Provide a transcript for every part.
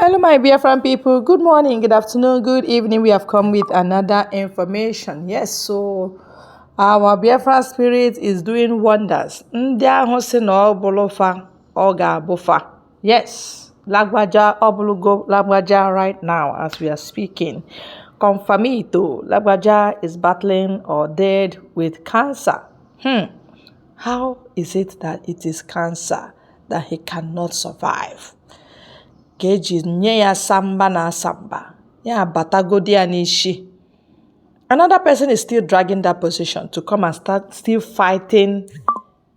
Hello, my Biafran people. Good morning, good afternoon, good evening. We have come with another information. Yes, so our Biafran spirit is doing wonders. Ndị ahụ sị na ọ bụrụ fa, ọ ga-abụ fa. Yes, Lagbaja Obulugo Lagbaja right now as we are speaking. Confirmito, Lagbaja is battling or dead with cancer. How is it that it is cancer that he cannot survive? Keji nye ya samba na samba. Ya batagodi anishi. Another person is still dragging that position to come and start still fighting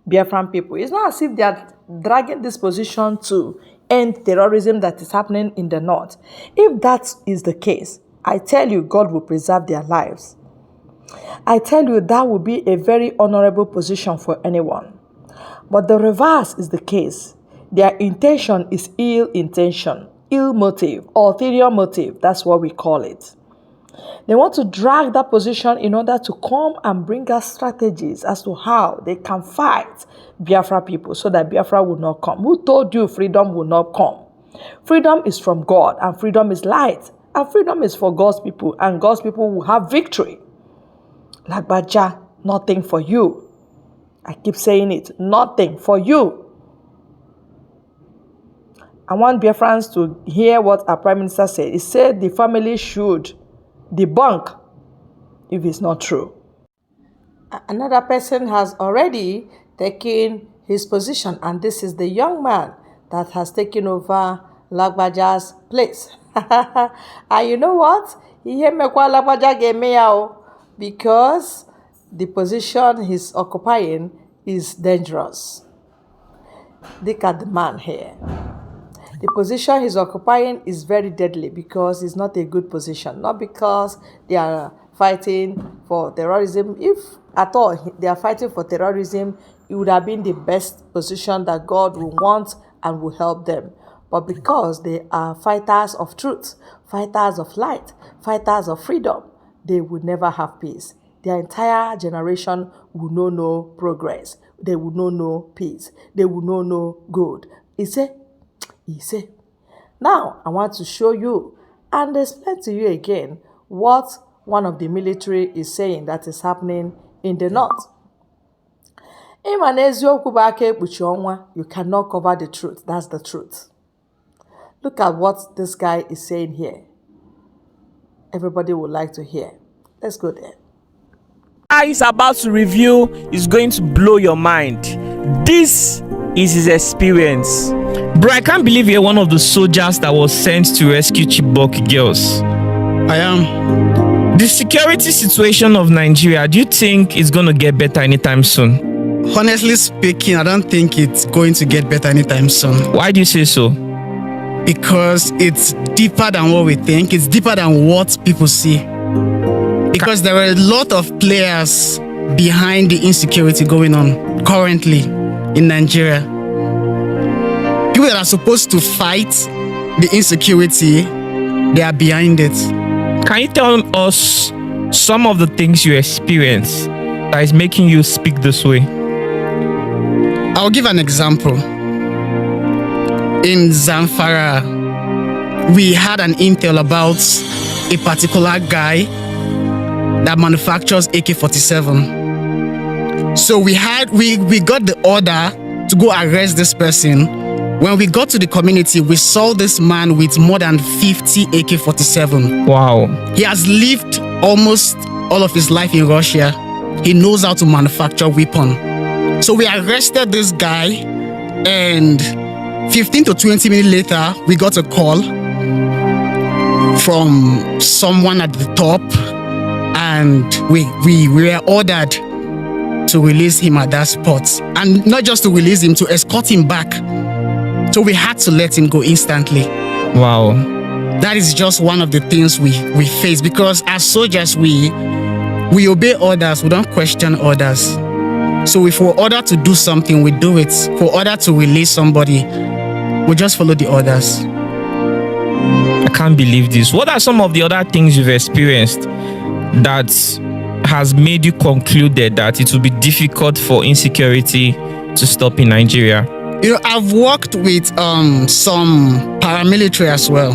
Biafran people. It's not as if they are dragging this position to end terrorism that is happening in the north. If that is the case, I tell you, God will preserve their lives. I tell you, that will be a very honorable position for anyone. But the reverse is the case. Their intention is ill intention, ill motive, ulterior motive. That's what we call it. They want to drag that position in order to come and bring us strategies as to how they can fight Biafra people so that Biafra will not come. Who told you freedom will not come? Freedom is from God, and freedom is light, and freedom is for God's people, and God's people will have victory. Lagbaja, nothing for you. I keep saying it, nothing for you. I want Biafrans to hear what our Prime Minister said. He said the family should debunk if it's not true. Another person has already taken his position, and this is the young man that has taken over Lagbaja's place. And you know what? Because the position he's occupying is dangerous. Look at the man here. The position he's occupying is very deadly because it's not a good position. Not because they are fighting for terrorism. If at all they are fighting for terrorism, it would have been the best position that God will want and will help them. But because they are fighters of truth, fighters of light, fighters of freedom, they would never have peace. Their entire generation will know no progress. They will know no peace. They will know no good. He said, now I want to show you and explain to you again what one of the military is saying that is happening in the north. You cannot cover the truth. That's the truth. Look at what this guy is saying here. Everybody would like to hear. Let's go there. He's about to review is going to blow your mind. This is his experience. Bro, I can't believe you're one of the soldiers that was sent to rescue Chibok girls. I am. The security situation of Nigeria, do you think it's going to get better anytime soon? Honestly speaking, I don't think it's going to get better anytime soon. Why do you say so? Because it's deeper than what we think. It's deeper than what people see. Because there are a lot of players behind the insecurity going on currently in Nigeria. People that are supposed to fight the insecurity, they are behind it. Can you tell us some of the things you experience that is making you speak this way? I'll give an example. In Zamfara, we had an intel about a particular guy that manufactures AK-47. So we got the order to go arrest this person. When we got to the community, we saw this man with more than 50 AK-47. Wow. He has lived almost all of his life in Russia. He knows how to manufacture weapons. So we arrested this guy, and 15 to 20 minutes later, we got a call from someone at the top, and we were ordered to release him at that spot. And not just to release him, to escort him back. So we had to let him go instantly. Wow. That is just one of the things we face, because as soldiers, we obey orders, we don't question orders. So if we're ordered to do something, we do it. If we're ordered to release somebody, we just follow the orders. I can't believe this. What are some of the other things you've experienced that has made you conclude that it will be difficult for insecurity to stop in Nigeria? I've worked with some paramilitary as well,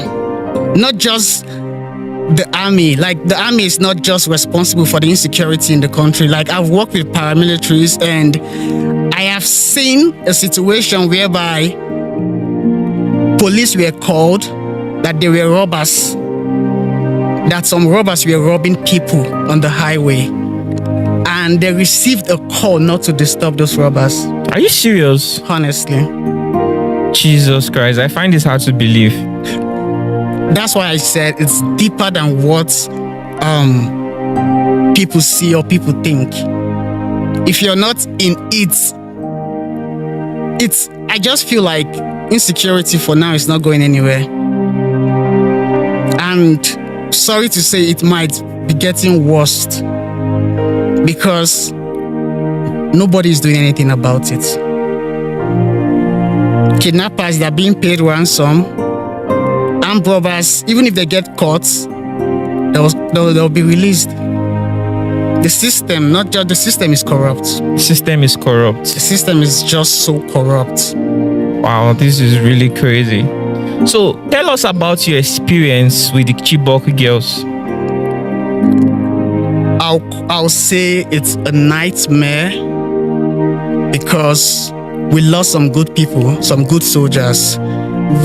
not just the army. Like, the army is not just responsible for the insecurity in the country. Like, I've worked with paramilitaries, and I have seen a situation whereby police were called that they were robbers, that some robbers were robbing people on the highway, and they received a call not to disturb those robbers. Are you serious? Honestly, Jesus Christ, I find this hard to believe. that's why I said it's deeper than what people see or people think. If you're not in it, I just feel like insecurity for now is not going anywhere. And sorry to say, it might be getting worse because nobody is doing anything about it. Kidnappers, they're being paid ransom. Armed robbers, even if they get caught, they'll be released. The system, not just the system, is corrupt. System is corrupt. The system is just so corrupt. Wow, this is really crazy. So tell us about your experience with the Chibok girls. I'll say it's a nightmare because we lost some good people, some good soldiers.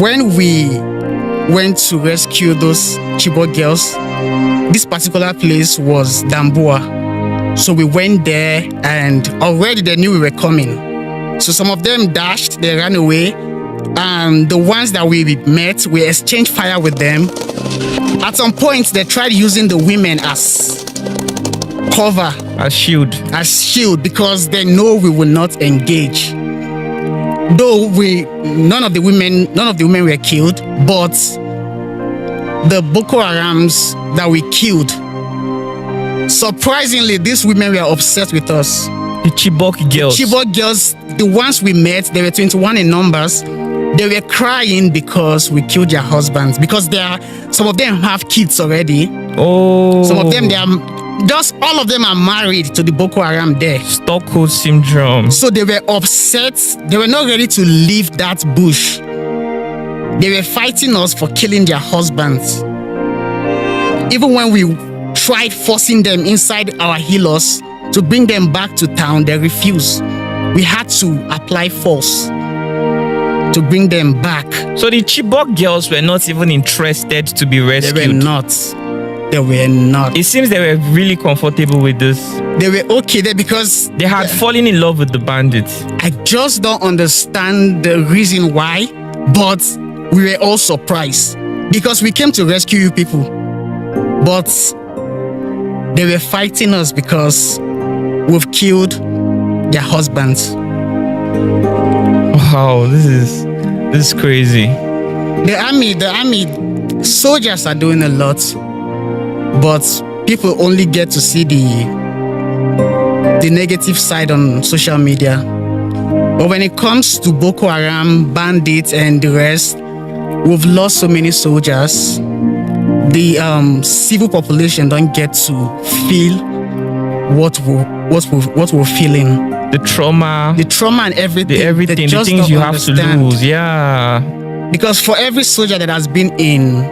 When we went to rescue those Chibok girls, this particular place was Damboa. So we went there, and already they knew we were coming. So some of them dashed, they ran away. And the ones that we met, we exchanged fire with them. At some point, they tried using the women as cover, As shield. because they know we will not engage. Though none of the women were killed, but the Boko Harams that we killed, surprisingly, these women were upset with us. The Chibok girls. Chibok girls, the ones we met, they were 21 in numbers. They were crying because we killed their husbands, because some of them have kids already. Oh. Some of them, all of them are married to the Boko Haram there. Stockholm syndrome. So they were upset. They were not ready to leave that bush. They were fighting us for killing their husbands. Even when we tried forcing them inside our healers to bring them back to town, they refused. We had to apply force to bring them back. So the Chibok girls were not even interested to be rescued. They were not. They were not. It seems they were really comfortable with this. They were okay there because They had fallen in love with the bandits. I just don't understand the reason why, but we were all surprised because we came to rescue you people, but they were fighting us because we've killed their husbands. Wow, this is crazy. The army, soldiers are doing a lot, but people only get to see the negative side on social media. But when it comes to Boko Haram, bandits, and the rest, we've lost so many soldiers. The civil population don't get to feel what we're feeling. The trauma and everything. The just things don't you have to understand. lose. Yeah. Because for every soldier that has been in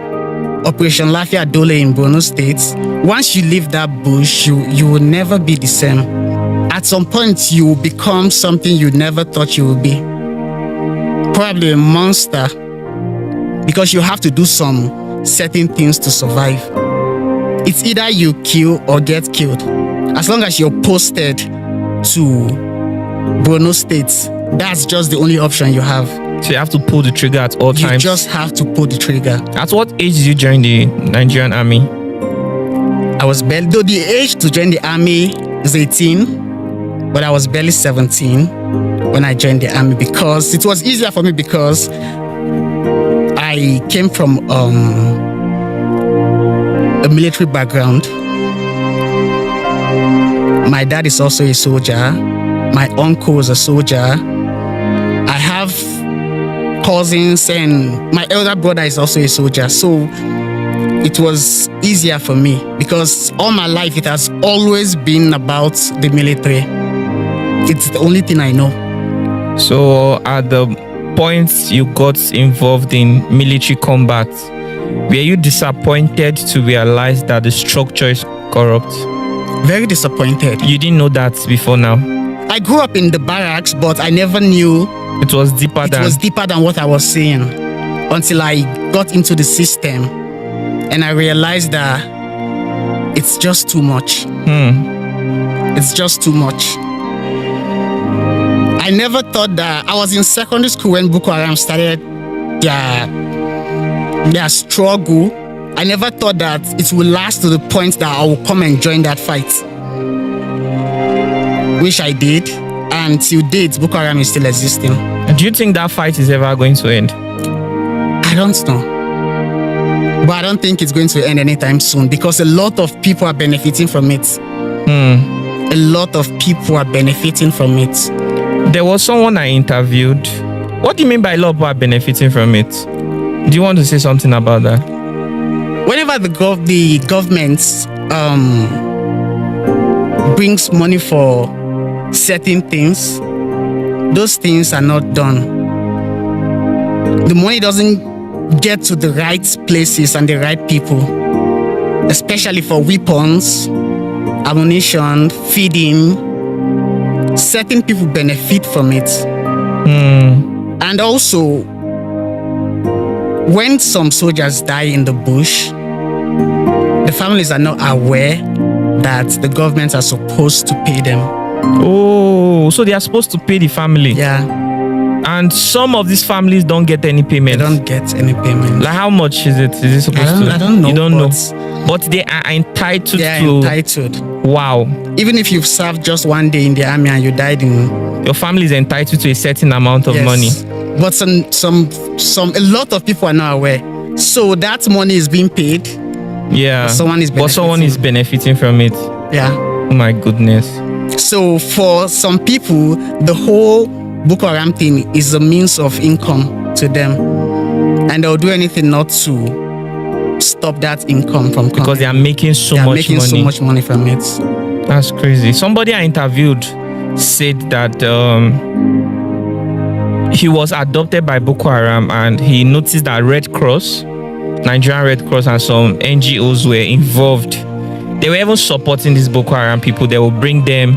Operation Lafia Dole in Borno State, once you leave that bush, you will never be the same. At some point, you will become something you never thought you would be. Probably a monster. Because you have to do some certain things to survive. It's either you kill or get killed. As long as you're posted to Borno State, that's just the only option you have. So you have to pull the trigger at all You times. just have to pull the trigger. At what age did you join the Nigerian army? Though the age to join the army is 18, but I was barely 17 when I joined the army because it was easier for me because I came from a military background. My dad is also a soldier. My uncle is a soldier. I have cousins, and my elder brother is also a soldier. So it was easier for me because all my life it has always been about the military. It's the only thing I know. So at the point you got involved in military combat, were you disappointed to realize that the structure is corrupt? Very disappointed. You didn't know that before now? I grew up in the barracks, but I never knew It was deeper it was deeper than what I was seeing until I got into the system and I realized that it's just too much. It's just too much. I never thought that. I was in secondary school when Boko Haram started their struggle. I never thought that it would last to the point that I will come and join that fight, which I did, and till date Boko Haram is still existing. Do you think that fight is ever going to end? I don't know, but I don't think it's going to end anytime soon because a lot of people are benefiting from it. A lot of people are benefiting from it. There was someone I interviewed. What do you mean by a lot of people are benefiting from it? Do you want to say something about that? Whenever the government brings money for certain things, those things are not done. The money doesn't get to the right places and the right people, especially for weapons, ammunition, feeding. Certain people benefit from it. And also, when some soldiers die in the bush, the families are not aware that the government are supposed to pay them. Oh, so they are supposed to pay the family. Yeah, And some of these families don't get any they payment. don't get any payment. Like how much is it? Is it supposed to? I don't know. You don't know. but But they are entitled They are to. entitled. Wow. Even if you've served just one day in the army and you died in Your family is entitled to a certain amount of yes. money. But a lot of people are not aware. So that money is being paid. Yeah. But someone is benefiting from it. Yeah. Oh my goodness. So for some people, the whole Boko Haram thing is a means of income to them, and they'll do anything not to stop that income from coming. Because they are making so They are much making money. so much money from it. That's crazy. Somebody I interviewed said that he was adopted by Boko Haram and he noticed that Red Cross, Nigerian Red Cross, and some NGOs were involved. They were even supporting these Boko Haram people. They will bring them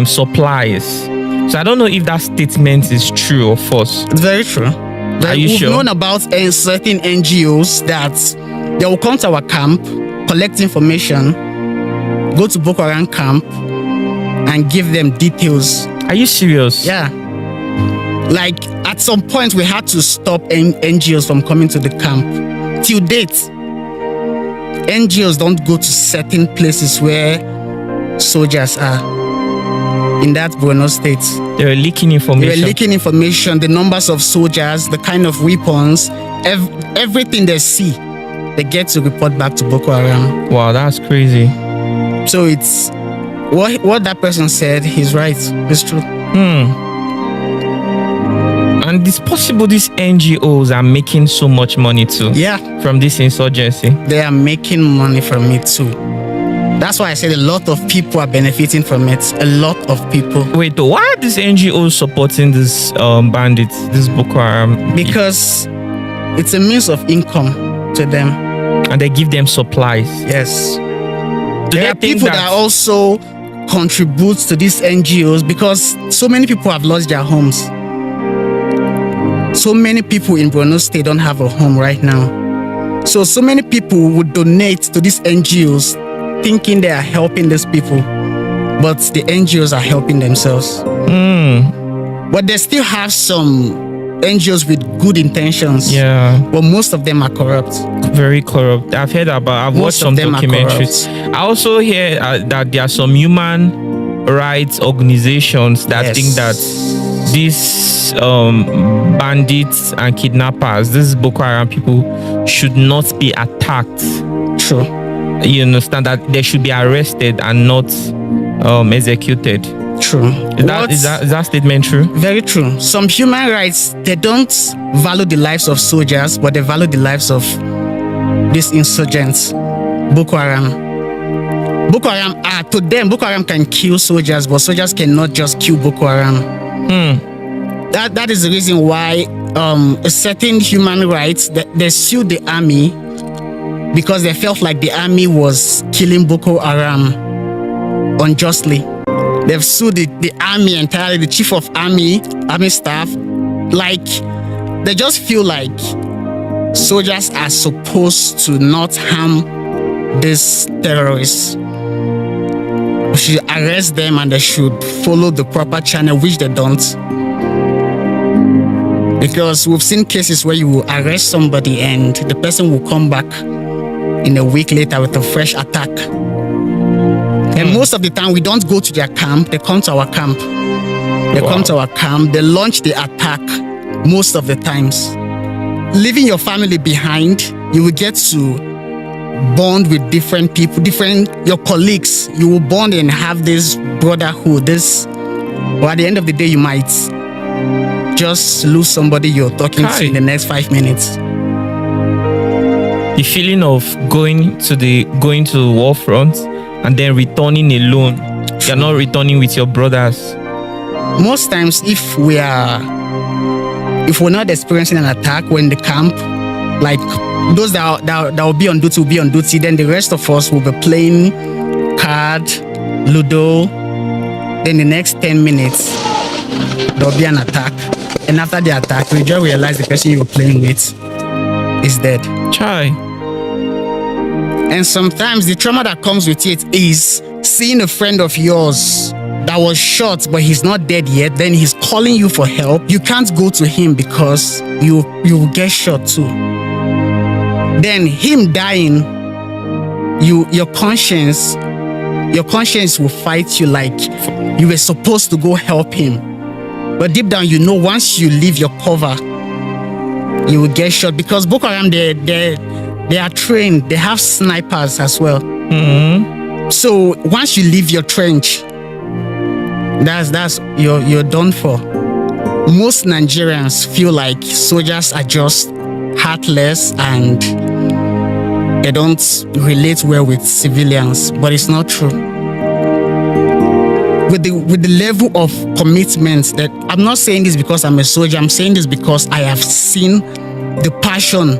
supplies. So I don't know if that statement is true or false. It's very true. Are you We've sure? known about certain NGOs that they will come to our camp, collect information, go to Boko Haram camp, and give them details. Are you serious? Yeah. Like at some point, we had to stop NGOs from coming to the camp. Till date, NGOs don't go to certain places where soldiers are in that Borno state. They were leaking They information. were leaking information, the numbers of soldiers, the kind of weapons, everything they see, they get to report back to Boko Haram. Wow, that's crazy. So it's what that person said. He's right. It's true. And it's possible these NGOs are making so much money too. Yeah, From this insurgency. they are making money from it too. That's why I said a lot of people are benefiting from it. A lot of people. Wait, why are these NGOs supporting these bandits, this Boko Haram? Because it's a means of income to them. And they give them supplies. Yes. Do There are people that also contribute to these NGOs because so many people have lost their homes. So many people in Borno State don't have a home right now. So many people would donate to these NGOs thinking they are helping these people, but the NGOs are helping themselves. But they still have some NGOs with good intentions. Yeah, But most of them are corrupt. very corrupt. I've watched Most some of them are documentaries. I also hear that there are some human rights organizations that Yes. think that these bandits and kidnappers, these Boko Haram people, should not be attacked. True. You understand that they should be arrested and not executed. True. Is that statement true? Very true. Some human rights, they don't value the lives of soldiers, but they value the lives of these insurgents, Boko Haram. To them, Boko Haram can kill soldiers, but soldiers cannot just kill Boko Haram. That is the reason why a certain human rights they sued the army because they felt like the army was killing Boko Haram unjustly. They've sued the army entirely, the chief of army staff. Like, they just feel like soldiers are supposed to not harm these terrorists. We should arrest them and they should follow the proper channel, which they don't. Because we've seen cases where you will arrest somebody and the person will come back in a week later with a fresh attack. And most of the time, we don't go to their camp, they come to our camp. They come to our camp, they launch the attack most of the times. Leaving your family behind, you will get to bond with different people, your colleagues. You will bond and have this brotherhood, but at the end of the day, you might just lose somebody you're talking to in the next 5 minutes. The feeling of going to the war front and then returning alone. You're not returning with your brothers. Most times, if we're not experiencing an attack when the camp, like those that will be on duty will be on duty, then the rest of us will be playing card, Ludo. Then the next 10 minutes, there'll be an attack. And after the attack, we just realize the person you were playing with is dead. Chai. And sometimes the trauma that comes with it is seeing a friend of yours that was shot, but he's not dead yet. Then he's calling you for help. You can't go to him because you will get shot too. Then him dying, your conscience will fight you like you were supposed to go help him. But deep down, you know, once you leave your cover, you will get shot because Boko Haram, they are trained. They have snipers as well. Mm-hmm. So once you leave your trench, that's you're done for. Most Nigerians feel like soldiers are just heartless and they don't relate well with civilians, but it's not true. With the level of commitment that I'm not saying this because I'm a soldier, I'm saying this because I have seen the passion,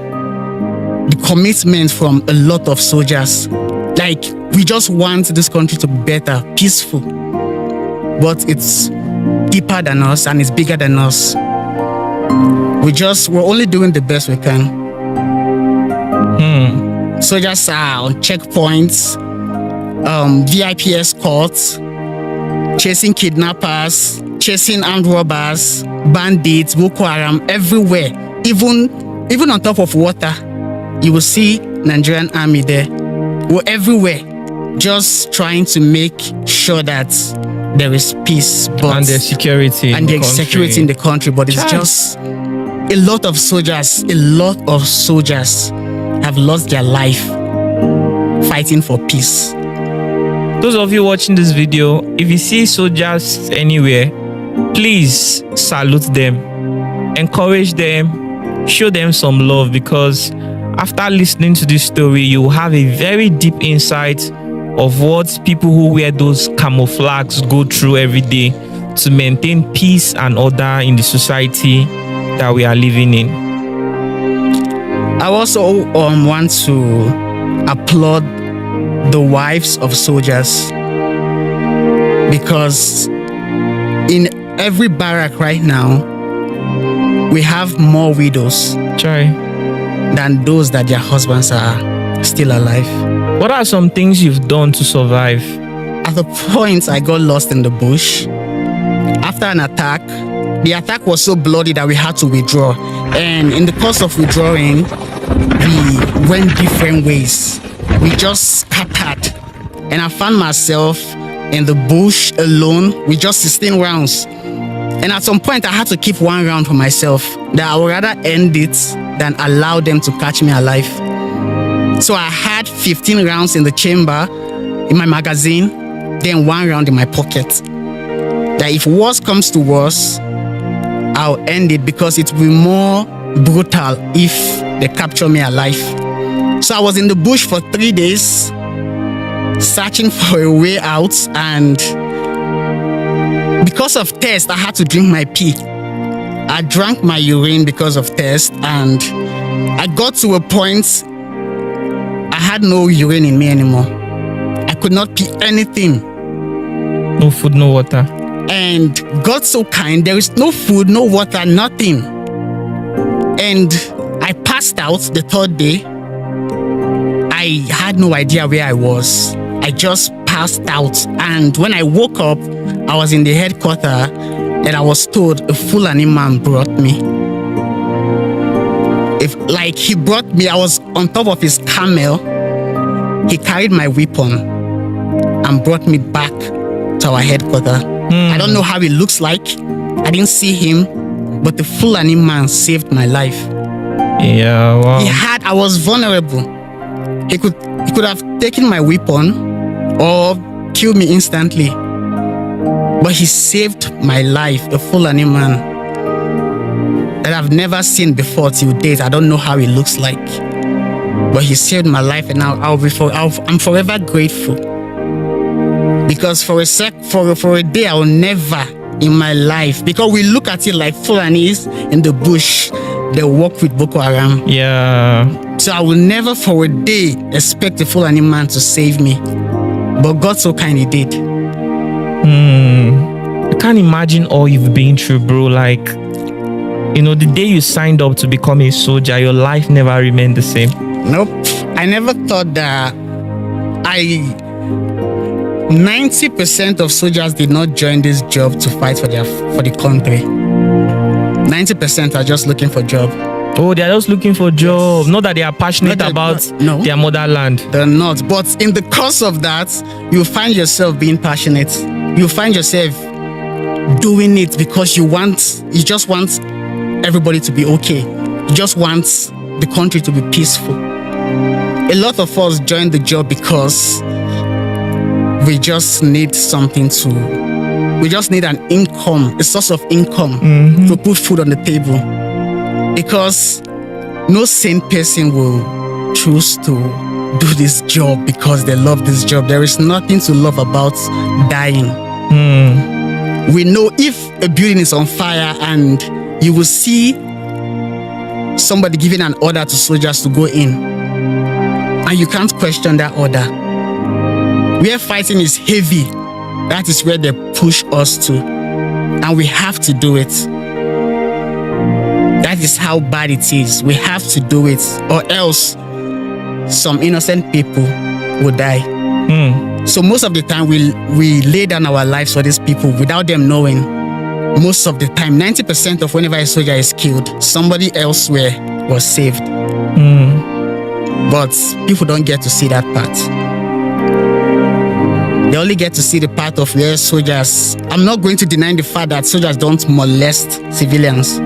the commitment from a lot of soldiers. Like, we just want this country to be better, peaceful. But it's deeper than us and it's bigger than us. We're only doing the best we can. Soldiers are on checkpoints, VIP escorts, chasing kidnappers, chasing armed robbers, bandits, Boko Haram, everywhere. Even on top of water, you will see Nigerian army there. We're everywhere, just trying to make sure that there is peace, and there's security in the country. But it's just a lot of soldiers have lost their life fighting for peace. Those of you watching this video, if you see soldiers anywhere, please salute them, encourage them, show them some love, because after listening to this story, you will have a very deep insight of what people who wear those camouflages go through every day to maintain peace and order in the society that we are living in. I also want to applaud the wives of soldiers, because in every barrack right now, we have more widows than those that their husbands are still alive. What are some things you've done to survive? At the point I got lost in the bush, after an attack, the attack was so bloody that we had to withdraw. And in the course of withdrawing, we went different ways. We just scattered. And I found myself in the bush alone with just 16 rounds. And at some point, I had to keep one round for myself, that I would rather end it than allow them to catch me alive. So I had 15 rounds in the chamber, in my magazine, then one round in my pocket. That if worse comes to worse, I'll end it, because it will be more brutal if they capture me alive. So I was in the bush for 3 days, searching for a way out, and Because of thirst, I had to drink my pee. I drank my urine because of thirst, and I got to a point I had no urine in me anymore. I could not pee anything. No food, no water. And God's so kind, there is no food, no water, nothing. And I passed out the third day. I had no idea where I was. I just passed out. And when I woke up, I was in the headquarters, and I was told a Fulani man brought me. He brought me, I was on top of his camel. He carried my weapon and brought me back to our headquarters. I don't know how he looks like. I didn't see him, but the Fulani man saved my life. Yeah, wow. I was vulnerable. He could have taken my weapon or killed me instantly. But he saved my life, a Fulani man that I've never seen before till date. I don't know how he looks like. But he saved my life, and I'm forever grateful. Because for a day, I will never in my life, because we look at it like Fulanis in the bush, they work with Boko Haram. Yeah. So I will never for a day expect a Fulani man to save me. But God so kind he did. I can't imagine all you've been through, bro. Like, the day you signed up to become a soldier, your life never remained the same. Nope. I never thought that 90% of soldiers did not join this job to fight for the country. 90% are just looking for job. Oh, they're just looking for job. Not that they are passionate about their motherland. They're not. But in the course of that, you find yourself being passionate. You find yourself doing it because you just want everybody to be okay. You just want the country to be peaceful. A lot of us join the job because we just need we just need an income, a source of income to put food on the table. Because no sane person will choose to do this job because they love this job. There is nothing to love about dying. We know if a building is on fire and you will see somebody giving an order to soldiers to go in, and you can't question that order. Where fighting is heavy, that is where they push us to. And we have to do it. That is how bad it is. We have to do it, or else some innocent people will die. So most of the time we lay down our lives for these people without them knowing. Most of the time, 90% of whenever a soldier is killed, somebody elsewhere was saved. But people don't get to see that part. They only get to see the part of where soldiers... I'm not going to deny the fact that soldiers don't molest civilians.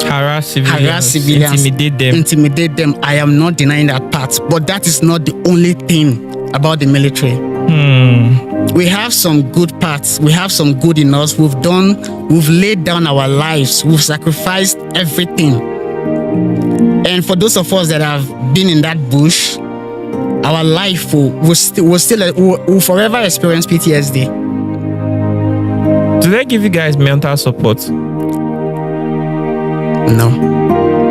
Harass civilians. Intimidate them. I am not denying that part. But that is not the only thing about the military. We have some good parts. We have some good in us. We've laid down our lives. We've sacrificed everything. And for those of us that have been in that bush, our life will forever experience PTSD. Do they give you guys mental support? No.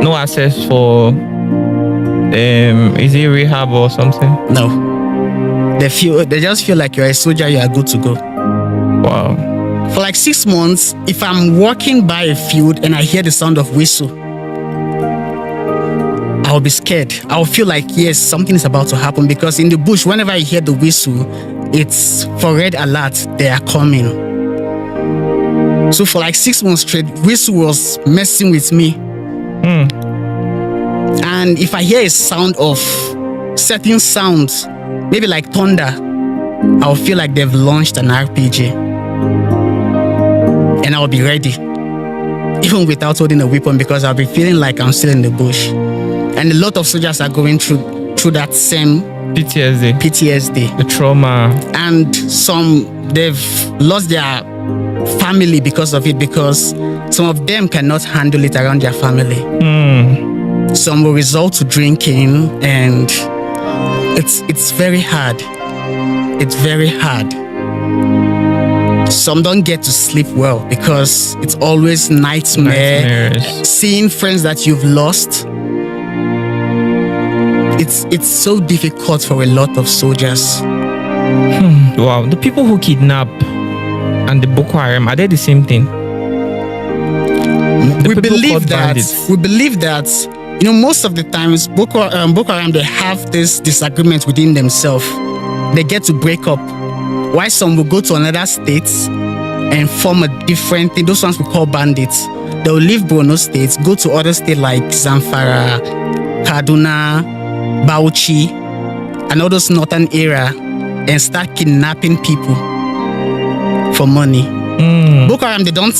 No access for is it rehab or something? No. They just feel like you're a soldier, you are good to go. Wow. For like 6 months, if I'm walking by a field and I hear the sound of whistle, I'll be scared. I'll feel like, yes, something is about to happen, because in the bush, whenever I hear the whistle, it's for red alert, they are coming. So for like 6 months straight, whistle was messing with me. And if I hear a sound of certain sounds, maybe like thunder, I'll feel like they've launched an RPG. And I'll be ready, even without holding a weapon, because I'll be feeling like I'm still in the bush. And a lot of soldiers are going through that same PTSD. The trauma. And some, they've lost their family because of it, because some of them cannot handle it around their family. Some will resort to drinking, and it's very hard. It's very hard. Some don't get to sleep well because it's always Nightmares. seeing friends that you've lost. It's so difficult for a lot of soldiers. Wow. The people who kidnap and the Boko Haram, are they the same thing? We people believe called that. bandits. We believe that. Most of the times, Boko Haram, they have this disagreement within themselves. They get to break up. Why some will go to another state and form a different thing. Those ones we call bandits. They will leave Borno State, go to other states like Zamfara, Kaduna, Bauchi, and all those northern area, and start kidnapping people for money. Boko Haram, they don't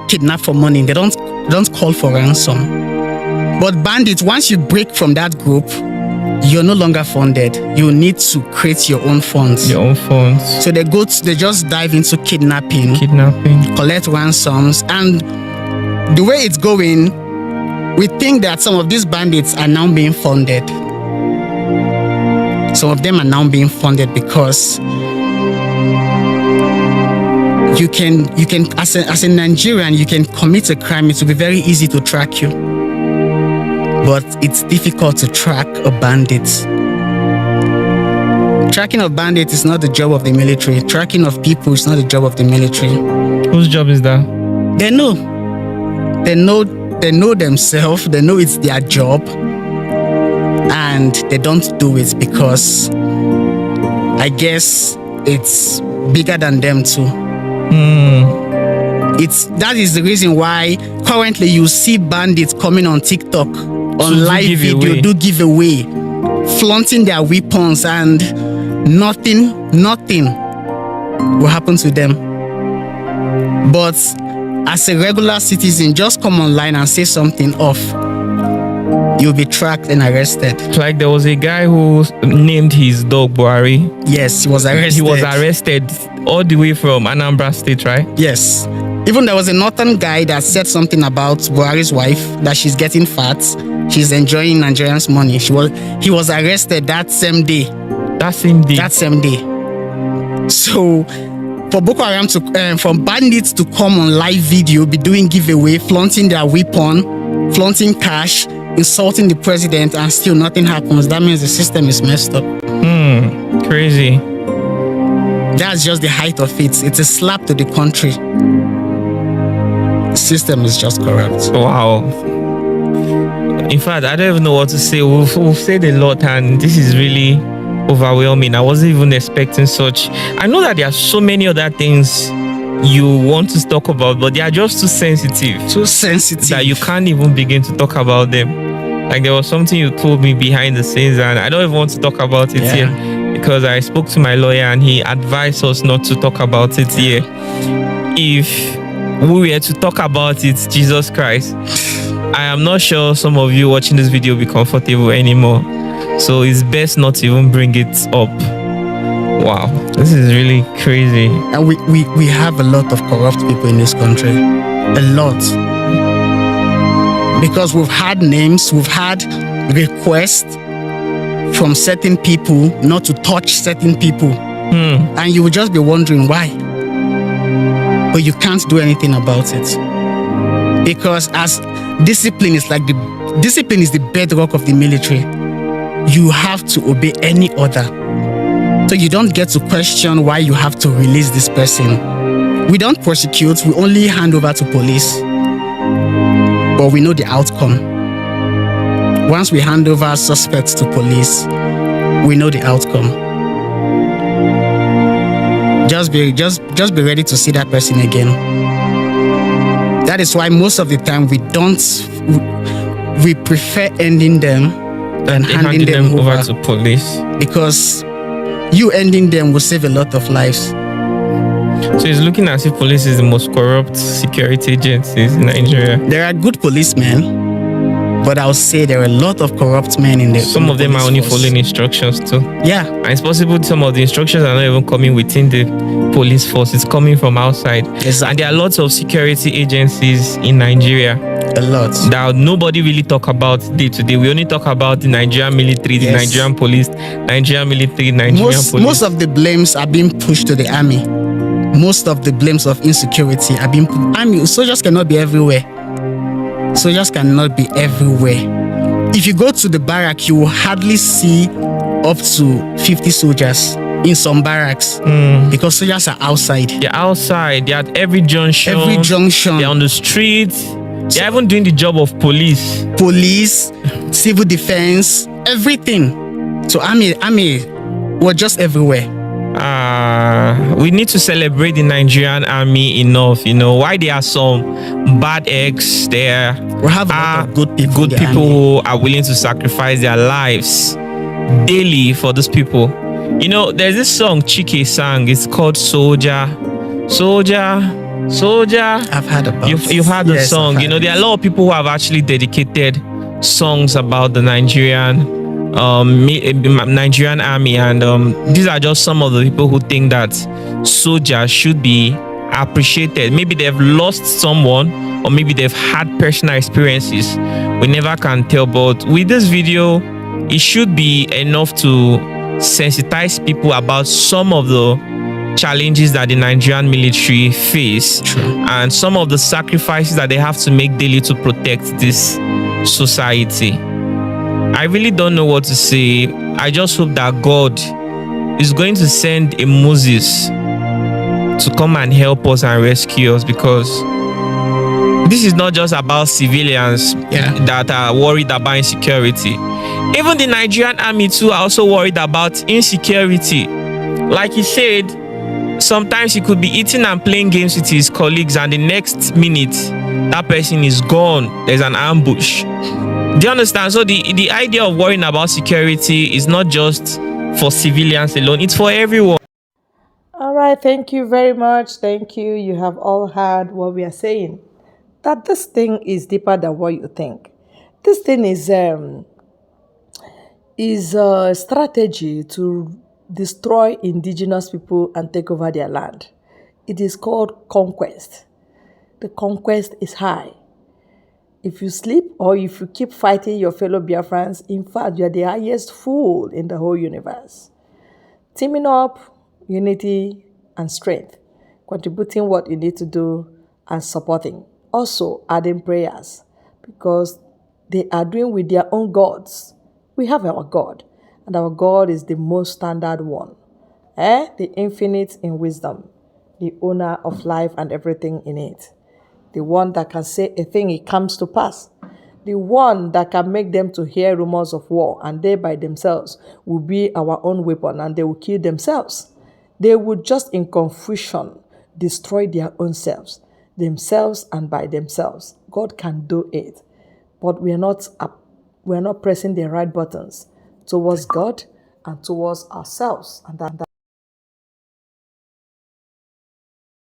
kidnap for money. They don't call for ransom. But bandits, once you break from that group, you're no longer funded. You need to create your own funds. Your own funds. So they just dive into kidnapping, collect ransoms, and the way it's going, we think that some of these bandits are now being funded. Some of them are now being funded because you can as a Nigerian, you can commit a crime. It will be very easy to track you. But it's difficult to track a bandit. Tracking of bandits is not the job of the military. Tracking of people is not the job of the military. Whose job is that? They know themselves. They know it's their job, and they don't do it because I guess it's bigger than them too. That is the reason why currently you see bandits coming on TikTok on live video, do giveaway, flaunting their weapons, and nothing will happen to them. But as a regular citizen, just come online and say something off, you'll be tracked and arrested. Like there was a guy who named his dog Buhari. Yes, he was arrested. He was arrested all the way from Anambra State, right? Yes. Even there was a northern guy that said something about Buhari's wife, that she's getting fat, she's enjoying Nigerians' money. He was arrested that same day. That same day. So for Boko Haram for bandits to come on live video, be doing giveaway, flaunting their weapon, flaunting cash, insulting the president, and still nothing happens, that means the system is messed up. Crazy. That's just the height of it. It's a slap to the country. The system is just corrupt. Wow. In fact, I don't even know what to say. We've said a lot, and this is really overwhelming. I wasn't even expecting such. I know that there are so many other things you want to talk about, but they are just too sensitive. That you can't even begin to talk about them. Like there was something you told me behind the scenes, and I don't even want to talk about it here because I spoke to my lawyer and he advised us not to talk about it here. If we were to talk about it, Jesus Christ, I am not sure some of you watching this video will be comfortable anymore. So it's best not to even bring it up. Wow, this is really crazy. And we have a lot of corrupt people in this country. A lot. Because we've had names, we've had requests from certain people not to touch certain people. And you will just be wondering why. But you can't do anything about it. Because as discipline is the bedrock of the military. You have to obey any order. So you don't get to question why you have to release this person. We don't prosecute, we only hand over to police. But we know the outcome. Once we hand over suspects to police, we know the outcome. Just be ready to see that person again. That is why most of the time we prefer ending them than handing them over to police. Because you ending them will save a lot of lives. So it's looking as if police is the most corrupt security agencies in Nigeria. There are good policemen, but I'll say there are a lot of corrupt men in there. Some of them are only following instructions too. Yeah. And it's possible some of the instructions are not even coming within the police force. It's coming from outside. Exactly. And there are lots of security agencies in Nigeria. A lot. That nobody really talk about day to day. We only talk about the Nigerian military, the Nigerian police, Nigerian military, Nigerian police. Most of the blames are being pushed to the army. most of the blames of insecurity are being put. I mean, soldiers cannot be everywhere. Soldiers cannot be everywhere. If you go to the barrack, you will hardly see up to 50 soldiers in some barracks because soldiers are outside. They're outside. They're at every junction. Every junction. They're on the street. They're even doing the job of police. Police, civil defense, everything. So army, we're just everywhere. We need to celebrate the Nigerian army enough. You know, why there are some bad eggs, there We have a lot of good people. good people who are willing to sacrifice their lives daily for those people. You know, there's this song Chike sang. It's called Soldier. I've heard about it. You've heard the Yes, song. I've You know, heard there are a lot of people who have actually dedicated songs about the Nigerian Nigerian army, and these are just some of the people who think that soldiers should be appreciated. Maybe they've lost someone, or maybe they've had personal experiences. We never can tell, but with this video, it should be enough to sensitize people about some of the challenges that the Nigerian military face. True. And some of the sacrifices that they have to make daily to protect this society. I really don't know what to say. I just hope that God is going to send a Moses to come and help us and rescue us, because this is not just about civilians that are worried about insecurity. Even the Nigerian army too are also worried about insecurity. Like he said, sometimes he could be eating and playing games with his colleagues, and the next minute that person is gone. There's an ambush. Do you understand? So the idea of worrying about security is not just for civilians alone, it's for everyone. All right, thank you very much. Thank you. You have all heard what we are saying. That this thing is deeper than what you think. This thing is a strategy to destroy indigenous people and take over their land. It is called conquest. The conquest is high. If you sleep or if you keep fighting your fellow Biafrans, in fact, you are the highest fool in the whole universe. Teaming up, unity, and strength, contributing what you need to do, and supporting. Also, adding prayers, because they are doing with their own gods. We have our God, and our God is the most standard one. The infinite in wisdom, the owner of life and everything in it. The one that can say a thing, it comes to pass. The one that can make them to hear rumors of war, and they by themselves will be our own weapon, and they will kill themselves. They would just in confusion destroy their own selves and by themselves. God can do it, but we are not pressing the right buttons towards God and towards ourselves, and that